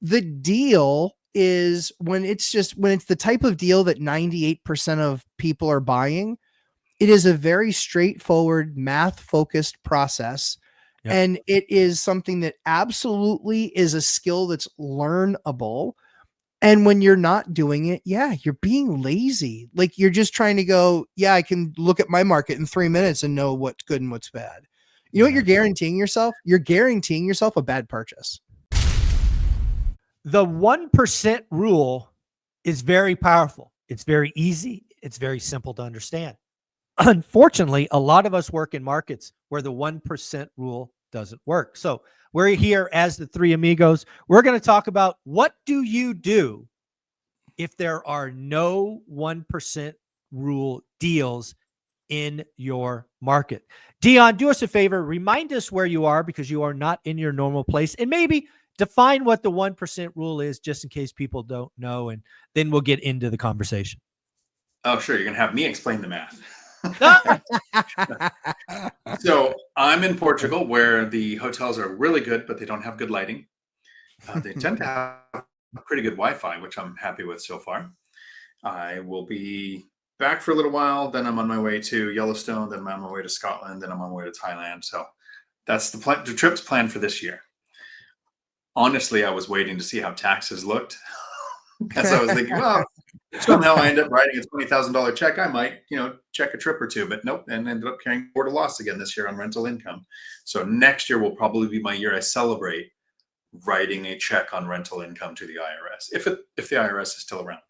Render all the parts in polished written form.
The deal is when it's the type of deal that 98% of people are buying, it is a very straightforward math focused process. Yep. And it is something that absolutely is a skill that's learnable. And when you're not doing it, yeah, you're being lazy. Like you're just trying to go, yeah, I can look at my market in 3 minutes and know what's good and what's bad. You know what you're guaranteeing yourself? You're guaranteeing yourself a bad purchase. The 1% rule is very powerful. It's very easy. It's very simple to understand. Unfortunately, a lot of us work in markets where the 1% rule doesn't work. So we're here as the three amigos. We're going to talk about what do you do if there are no 1% rule deals in your market. Dion, do us a favor. Remind us where you are because you are not in your normal place. And maybe define what the 1% rule is just in case people don't know. And then we'll get into the conversation. Oh, sure. You're going to have me explain the math. So I'm in Portugal where the hotels are really good, but they don't have good lighting. They tend to have pretty good Wi-Fi, which I'm happy with so far. I will be back for a little while. Then I'm on my way to Yellowstone. Then I'm on my way to Scotland. Then I'm on my way to Thailand. So that's the plan. The trip's planned for this year. Honestly, I was waiting to see how taxes looked because I was thinking, well, somehow I end up writing a $20,000 check. I might, check a trip or two, but nope. And ended up carrying forward a loss again this year on rental income. So next year will probably be my year I celebrate writing a check on rental income to the IRS, if the IRS is still around.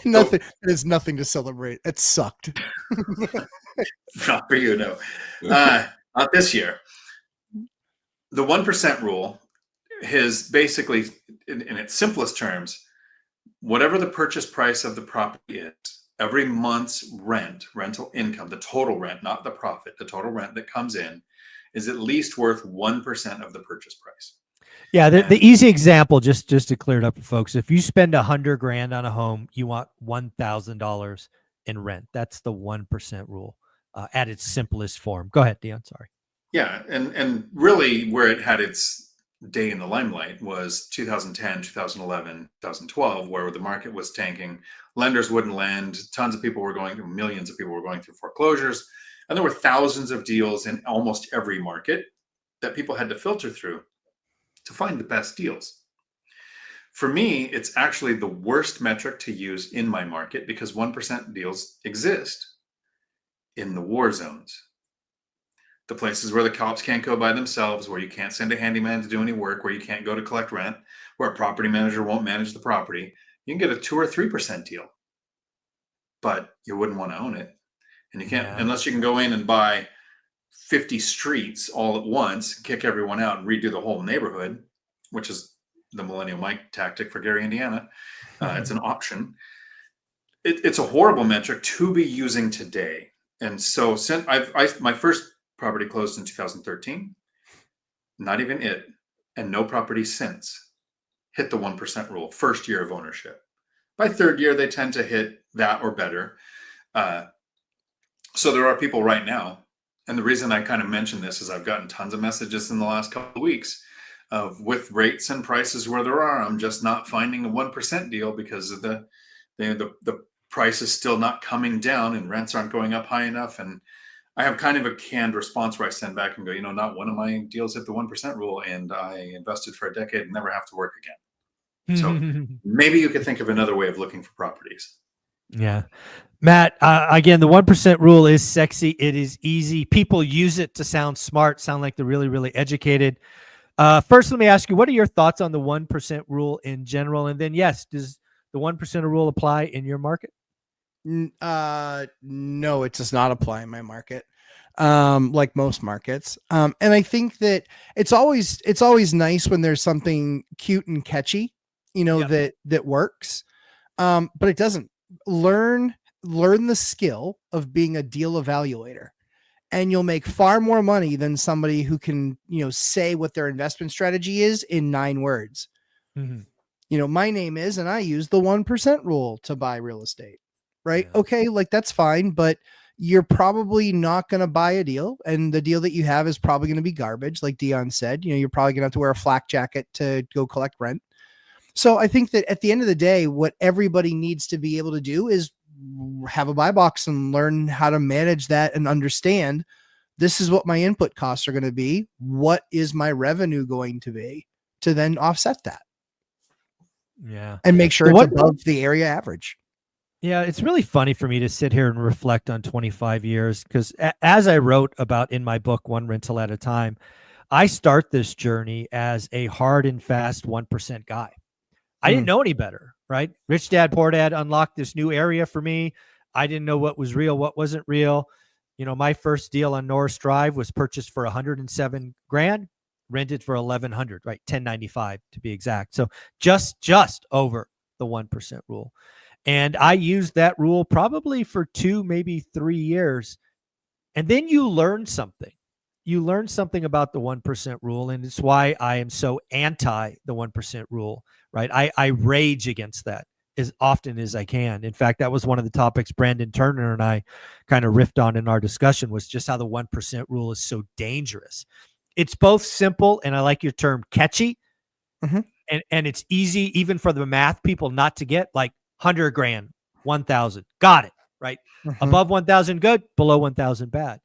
Nothing. There's nothing to celebrate. It sucked. Not for you, no. Not this year. The 1% rule is basically, in its simplest terms, whatever the purchase price of the property is, every month's rental income, the total rent, not the profit, the total rent that comes in is at least worth 1% of the purchase price. Yeah, the easy example, just to clear it up for folks, if you spend $100,000 on a home, you want $1,000 in rent. That's the 1% rule at its simplest form. Go ahead, Dion. Sorry. Yeah, and really where it had its day in the limelight was 2010, 2011, 2012, where the market was tanking. Lenders wouldn't lend. Millions of people were going through foreclosures. And there were thousands of deals in almost every market that people had to filter through to find the best deals. For me, it's actually the worst metric to use in my market because 1% deals exist in the war zones. The places where the cops can't go by themselves, where you can't send a handyman to do any work, where you can't go to collect rent, where a property manager won't manage the property, you can get a 2 or 3% deal. But you wouldn't want to own it. And you can't, unless you can go in and buy 50 streets all at once, kick everyone out and redo the whole neighborhood, which is the Millennial Mike tactic for Gary, Indiana. It's an option. It's a horrible metric to be using today. And so since my first property closed in 2013, not even it, and no property since hit the 1% rule, first year of ownership. By third year, they tend to hit that or better. So there are people right now, and the reason I kind of mention this is I've gotten tons of messages in the last couple of weeks of with rates and prices where there are, I'm just not finding a 1% deal because of the price is still not coming down and rents aren't going up high enough. And I have kind of a canned response where I send back and go, not one of my deals hit the 1% rule, and I invested for a decade and never have to work again. So maybe you could think of another way of looking for properties. Yeah. Matt, again, the 1% rule is sexy. It is easy. People use it to sound smart, sound like they're really, really educated. First, let me ask you, what are your thoughts on the 1% rule in general? And then, yes, does the 1% rule apply in your market? No, it does not apply in my market. Like most markets. And I think that it's always nice when there's something cute and catchy, that works. But it doesn't. Learn the skill of being a deal evaluator, and you'll make far more money than somebody who can, say what their investment strategy is in 9 words. Mm-hmm. My name is, and I use the 1% rule to buy real estate. Right. Yeah. Okay. Like that's fine. But you're probably not going to buy a deal, and the deal that you have is probably going to be garbage. Like Dion said, you're probably going to have to wear a flak jacket to go collect rent. So I think that at the end of the day, what everybody needs to be able to do is have a buy box and learn how to manage that and understand this is what my input costs are going to be. What is my revenue going to be to then offset that? Yeah. And make sure it's above the area average. Yeah, it's really funny for me to sit here and reflect on 25 years because as I wrote about in my book, One Rental at a Time, I start this journey as a hard and fast 1% guy. I didn't know any better, right? Rich Dad, Poor Dad unlocked this new area for me. I didn't know what was real, what wasn't real. My first deal on Norris Drive was purchased for $107,000, rented for $1,100, right? $1,095 to be exact. So just over the 1% rule. And I used that rule probably for 2, maybe 3 years. And then you learn something. You learn something about the 1% rule. And it's why I am so anti the 1% rule, right? I rage against that as often as I can. In fact, that was one of the topics Brandon Turner and I kind of riffed on in our discussion, was just how the 1% rule is so dangerous. It's both simple, and I like your term, catchy. And it's easy even for the math people not to get, like, $100,000, 1,000, got it, right? Above 1,000, good. Below 1,000, bad.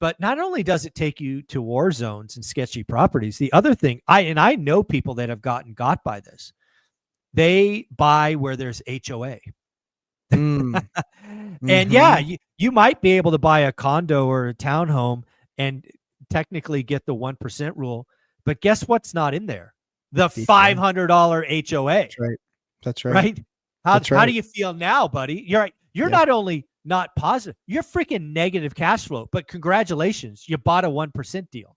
But not only does it take you to war zones and sketchy properties, the other thing, I know people that have got by this. They buy where there's HOA. And yeah, you might be able to buy a condo or a townhome and technically get the 1% rule, but guess what's not in there? The $500 HOA. That's right. Right? How do you feel now, buddy? You're right. You're not only not positive, you're freaking negative cash flow, but congratulations, you bought a 1% deal.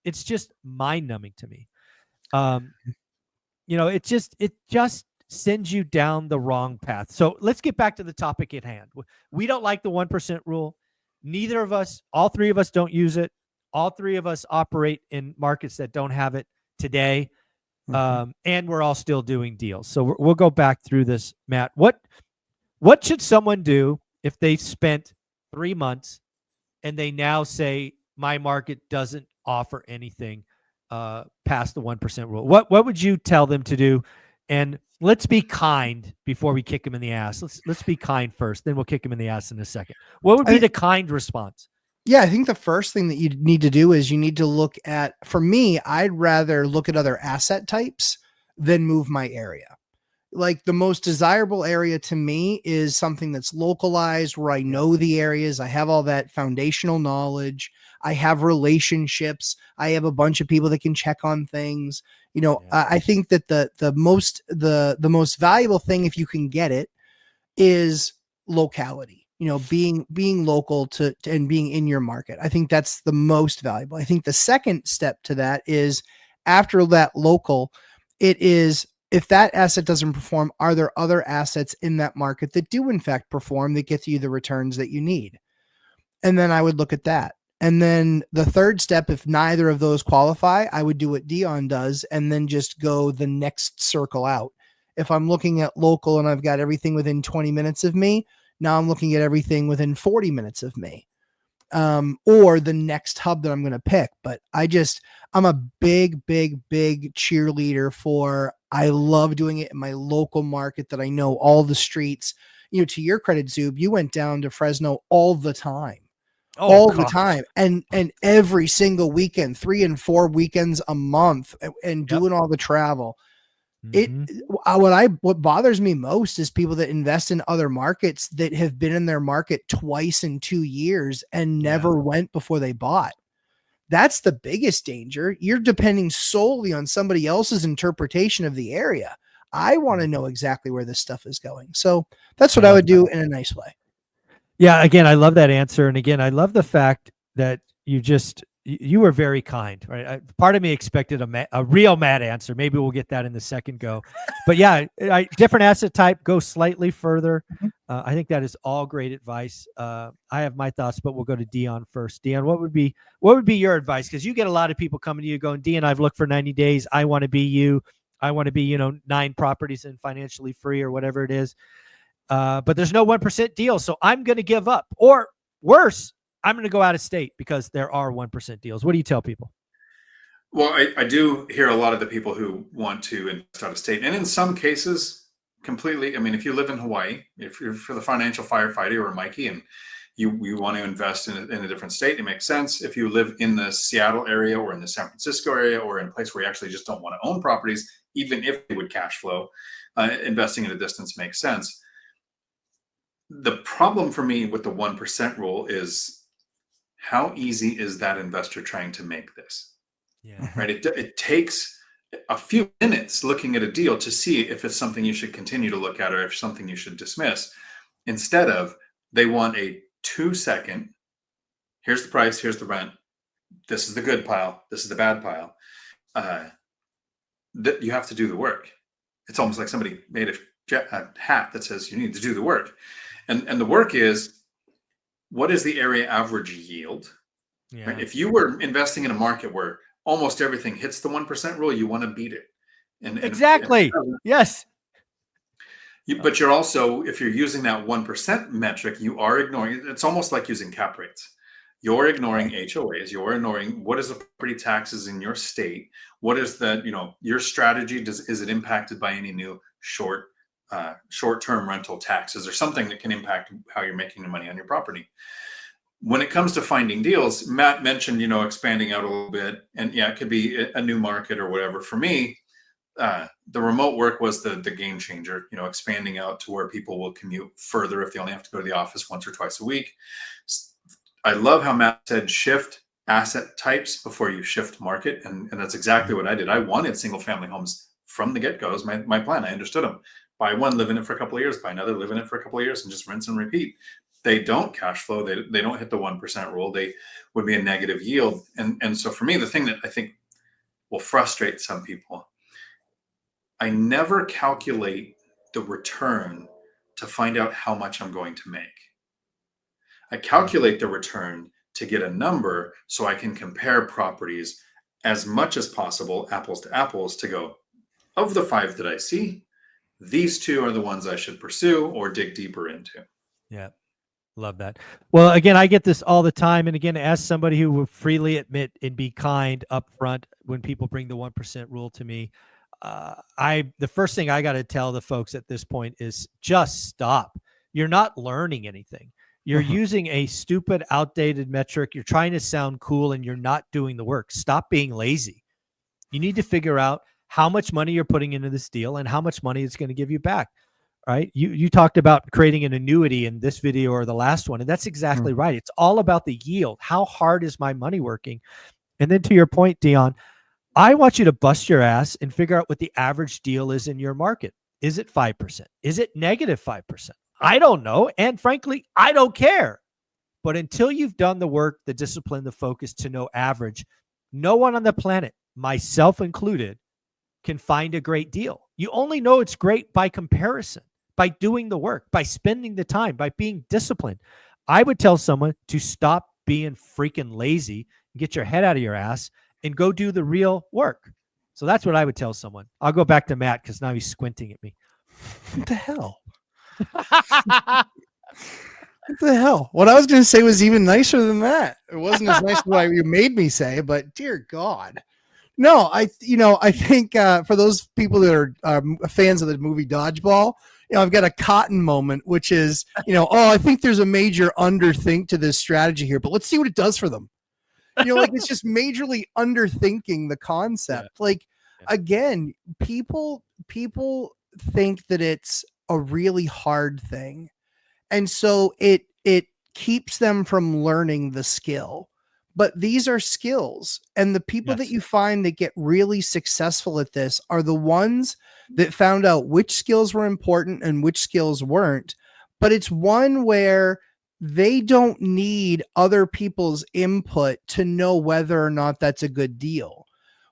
It's just mind numbing to me. It just sends you down the wrong path. So let's get back to the topic at hand. We don't like the 1% rule. Neither of us, all three of us don't use it. All three of us operate in markets that don't have it today. And we're all still doing deals. So we'll go back through this, Matt. What should someone do if they spent 3 months and they now say my market doesn't offer anything past the 1% rule? What would you tell them to do? And let's be kind before we kick them in the ass. Let's be kind first, then we'll kick them in the ass in a second. What would be the kind response? Yeah, I think the first thing that you need to do is you need to look at, for me, I'd rather look at other asset types than move my area. Like, the most desirable area to me is something that's localized, where I know the areas, I have all that foundational knowledge, I have relationships, I have a bunch of people that can check on things. I think that the most valuable thing, if you can get it, is locality. Being local to and being in your market. I think that's the most valuable. I think the second step to that is, after that local, it is, if that asset doesn't perform, are there other assets in that market that do in fact perform, that get you the returns that you need? And then I would look at that. And then the third step, if neither of those qualify, I would do what Dion does and then just go the next circle out. If I'm looking at local and I've got everything within 20 minutes of me, now I'm looking at everything within 40 minutes of me, or the next hub that I'm going to pick. But I'm a big cheerleader for, I love doing it in my local market that I know all the streets. To your credit, Zub, you went down to Fresno all the time. The time. And every single weekend, 3 and 4 weekends a month, and doing all the travel. What bothers me most is people that invest in other markets that have been in their market twice in 2 years and never went before they bought. That's the biggest danger. You're depending solely on somebody else's interpretation of the area. I want to know exactly where this stuff is going. So that's what I would do in a nice way. Yeah. Again, I love that answer. And again, I love the fact that you were very kind, right? Part of me expected a real mad answer. Maybe we'll get that in the second go. But yeah, different asset type, go slightly further. I think that is all great advice. I have my thoughts, but we'll go to Dion first. Dion, what would be your advice? Because you get a lot of people coming to you going, Dion, I've looked for 90 days. I want to be you. I want to be, 9 properties and financially free or whatever it is. But there's no 1% deal. So I'm going to give up. Or Worse, I'm going to go out of state because there are 1% deals. What do you tell people? Well, I do hear a lot of the people who want to invest out of state, and in some cases, completely. I mean, if you live in Hawaii, if you're for the financial firefighter or Mikey, and you want to invest in a different state, it makes sense. If you live in the Seattle area or in the San Francisco area or in a place where you actually just don't want to own properties, even if they would cash flow, investing at a distance makes sense. The problem for me with the 1% rule is how easy is that investor trying to make this? Yeah. Right. It takes a few minutes looking at a deal to see if it's something you should continue to look at or if something you should dismiss. Instead of, they want a 2-second, here's the price, here's the rent, this is the good pile, this is the bad pile. That you have to do the work. It's almost like somebody made a hat that says you need to do the work. And the work is, what is the area average yield? Yeah. Right? If you were investing in a market where almost everything hits the 1% rule, you want to beat it. Exactly. Yes. But you're also, if you're using that 1% metric, you are ignoring, it's almost like using cap rates. You're ignoring HOAs. You're ignoring what is the property taxes in your state. What is the, your strategy? Is it impacted by any new short-term rental taxes or something that can impact how you're making the money on your property? When it comes to finding deals, Matt mentioned, expanding out a little bit, and yeah, it could be a new market or whatever. For me, the remote work was the game changer, expanding out to where people will commute further if they only have to go to the office once or twice a week. I love how Matt said shift asset types before you shift market. And that's exactly what I did. I wanted single family homes from the get-go. It was my plan. I understood them. Buy one, live in it for a couple of years, buy another, live in it for a couple of years, and just rinse and repeat. They don't cash flow. They don't hit the 1% rule. They would be a negative yield. And so for me, the thing that I think will frustrate some people, I never calculate the return to find out how much I'm going to make. I calculate the return to get a number so I can compare properties as much as possible, apples to apples, to go, of the 5 that I see, these 2 are the ones I should pursue or dig deeper into. Yeah. Love that. Well, again, I get this all the time. And again, as somebody who will freely admit and be kind up front when people bring the 1% rule to me, the first thing I got to tell the folks at this point is just stop. You're not learning anything. You're using a stupid, outdated metric. You're trying to sound cool and you're not doing the work. Stop being lazy. You need to figure out how much money you're putting into this deal and how much money it's going to give you back. Right? You talked about creating an annuity in this video or the last one, and that's exactly right. It's all about the yield. How hard is my money working? And then to your point, Dion, I want you to bust your ass and figure out what the average deal is in your market. Is it 5%? Is it negative 5%? I don't know. And frankly, I don't care. But until you've done the work, the discipline, the focus to know average, no one on the planet, myself included, can find a great deal. You only know it's great by comparison, by doing the work, by spending the time, by being disciplined. I would tell someone to stop being freaking lazy, get your head out of your ass, and go do the real work. So that's what I would tell someone. I'll go back to Matt because now he's squinting at me. What the hell? What the hell? What I was going to say was even nicer than that. It wasn't as nice as what you made me say, but dear God. No, I think for those people that are fans of the movie Dodgeball, I've got a cotton moment, which is, I think there's a major underthink to this strategy here, but let's see what it does for them. It's just majorly underthinking the concept. Yeah. Again, people think that it's a really hard thing. And so it keeps them from learning the skill. But these are skills, and the people that you find that get really successful at this are the ones that found out which skills were important and which skills weren't. But it's one where they don't need other people's input to know whether or not that's a good deal.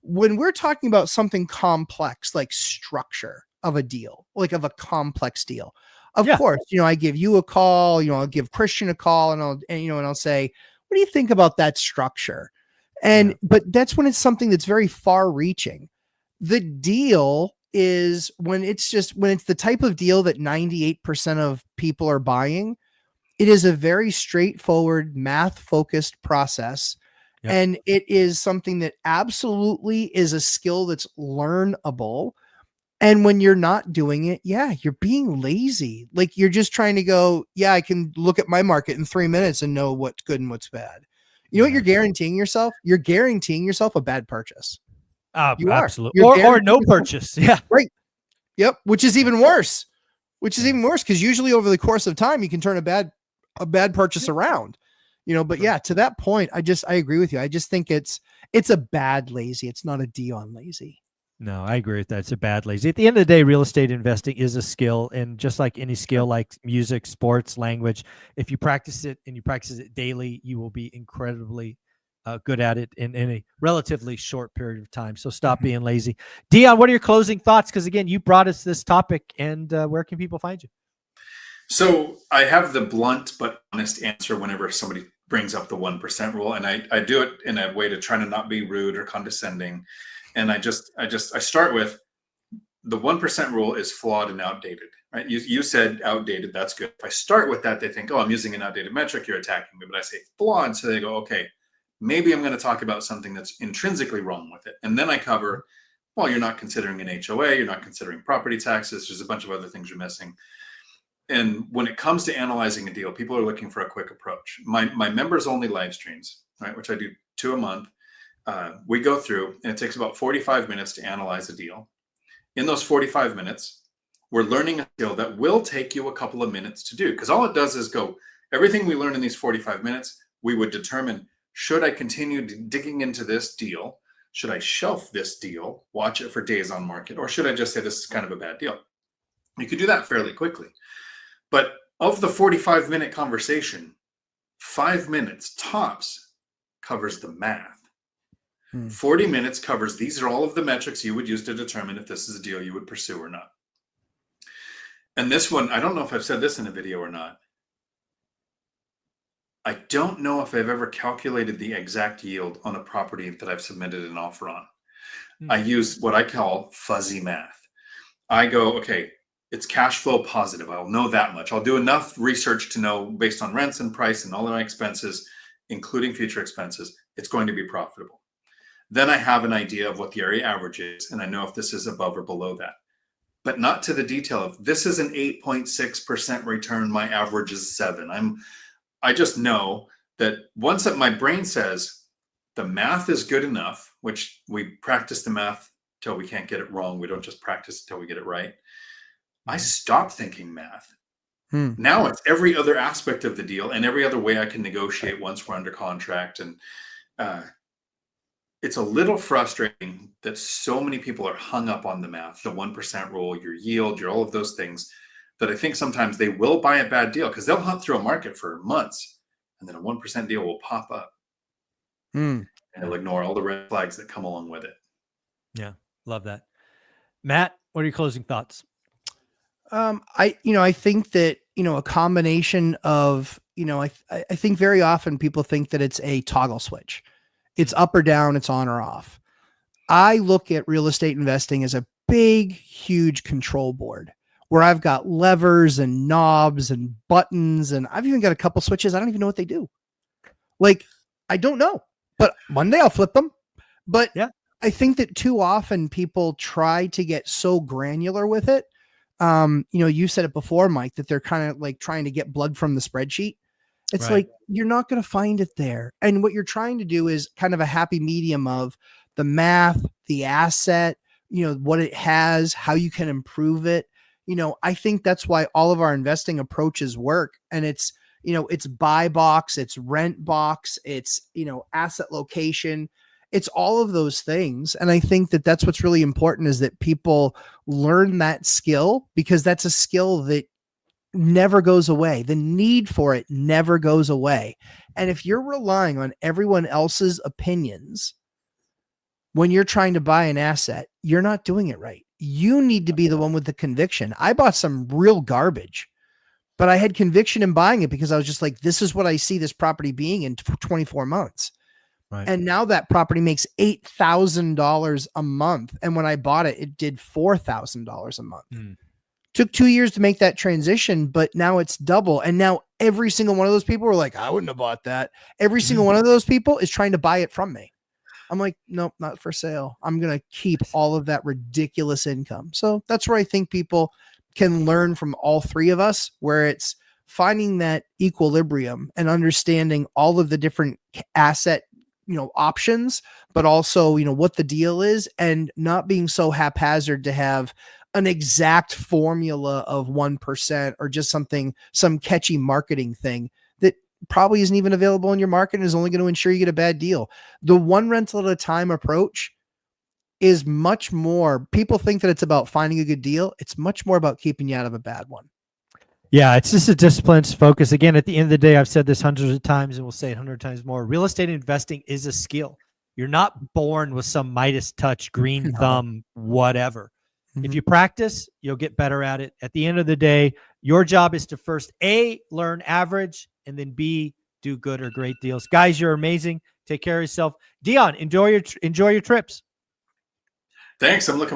When we're talking about something complex, like structure of a deal, like of a complex deal, of course, I give you a call, I'll give Christian a call, and I'll say, what do you think about that structure? But that's when it's something that's very far reaching. The deal is when it's the type of deal that 98% of people are buying. It is a very straightforward, math-focused process. Yep. And it is something that absolutely is a skill that's learnable. And when you're not doing it, yeah, you're being lazy. Like you're just trying to go, yeah, I can look at my market in 3 minutes and know what's good and what's bad. You know what you're guaranteeing yourself? You're guaranteeing yourself a bad purchase. You are. Absolutely. You're Or guaranteeing no yourself- purchase. Yeah. Right. Yep. Which is even worse. Because usually over the course of time, you can turn a bad purchase around. But yeah, to that point, I agree with you. I just think it's a bad lazy. It's not a Dion lazy. No, I agree with that. It's a bad lazy. At the end of the day, real estate investing is a skill. And just like any skill, like music, sports, language, if you practice it and you practice it daily, you will be incredibly good at it in a relatively short period of time. So stop being lazy. Dion, what are your closing thoughts? Because again, you brought us this topic, and where can people find you? So I have the blunt but honest answer whenever somebody brings up the 1% rule. And I do it in a way to try to not be rude or condescending. And I start with the 1% rule is flawed and outdated, right? You said outdated. That's good. If I start with that, they think, oh, I'm using an outdated metric. You're attacking me. But I say flawed. So they go, okay, maybe I'm going to talk about something that's intrinsically wrong with it. And then I cover, well, you're not considering an HOA. You're not considering property taxes. There's a bunch of other things you're missing. And when it comes to analyzing a deal, people are looking for a quick approach. My members only live streams, right, which I do 2 a month. We go through, and it takes about 45 minutes to analyze a deal. In those 45 minutes, we're learning a skill that will take you a couple of minutes to do, because all it does is go, everything we learn in these 45 minutes, we would determine, should I continue digging into this deal? Should I shelf this deal, watch it for days on market, or should I just say this is kind of a bad deal? You could do that fairly quickly. But of the 45-minute conversation, 5 minutes tops covers the math. 40 minutes covers, these are all of the metrics you would use to determine if this is a deal you would pursue or not. And this one, I don't know if I've said this in a video or not. I don't know if I've ever calculated the exact yield on a property that I've submitted an offer on. I use what I call fuzzy math. I go, okay, it's cash flow positive. I'll know that much. I'll do enough research to know, based on rents and price and all of my expenses, including future expenses, it's going to be profitable. Then I have an idea of what the area average is, and I know if this is above or below that, but not to the detail of this is an 8.6% return. My average is 7. I just know that once that my brain says the math is good enough, which we practice the math till we can't get it wrong. We don't just practice until we get it right. I stopped thinking math. Now it's every other aspect of the deal and every other way I can negotiate once we're under contract. And it's a little frustrating that so many people are hung up on the math, the 1% rule, your yield, your all of those things, that I think sometimes they will buy a bad deal because they'll hunt through a market for months and then a 1% deal will pop up. And they'll ignore all the red flags that come along with it. Yeah, love that. Matt, what are your closing thoughts? I think that, a combination of, I think very often people think that it's a toggle switch. It's up or down, it's on or off. I look at real estate investing as a big, huge control board where I've got levers and knobs and buttons, and I've even got a couple switches. I don't even know what they do. Like, I don't know, but one day I'll flip them. But yeah, I think that too often people try to get so granular with it. You said it before, Mike, that they're kind of like trying to get blood from the spreadsheet. It's like, you're not going to find it there. And what you're trying to do is kind of a happy medium of the math, the asset, what it has, how you can improve it. I think that's why all of our investing approaches work. And it's buy box, it's rent box, it's, asset location. It's all of those things. And I think that that's what's really important, is that people learn that skill, because that's a skill that never goes away. The need for it never goes away. And if you're relying on everyone else's opinions when you're trying to buy an asset, you're not doing it right. You need to be the one with the conviction. I bought some real garbage, but I had conviction in buying it because I was just like, this is what I see this property being in 24 months. Right. And now that property makes $8,000 a month. And when I bought it, it did $4,000 a month. Took 2 years to make that transition, but now it's double. And now every single one of those people were like, I wouldn't have bought that. Every single one of those people is trying to buy it from me. I'm like, nope, not for sale. I'm going to keep all of that ridiculous income. So that's where I think people can learn from all three of us, where it's finding that equilibrium and understanding all of the different asset, options, but also, what the deal is, and not being so haphazard to have an exact formula of 1% or just some catchy marketing thing that probably isn't even available in your market and is only going to ensure you get a bad deal. The one rental at a time approach is much more, people think that it's about finding a good deal. It's much more about keeping you out of a bad one. Yeah, it's just a discipline, focus. Again, at the end of the day, I've said this hundreds of times and we'll say it 100 times more. Real estate investing is a skill. You're not born with some Midas touch, green thumb, whatever. If you practice, you'll get better at it. At the end of the day, your job is to first A, learn average, and then B, do good or great deals. Guys, you're amazing. Take care of yourself. Dion, enjoy your trips. Thanks. I'm looking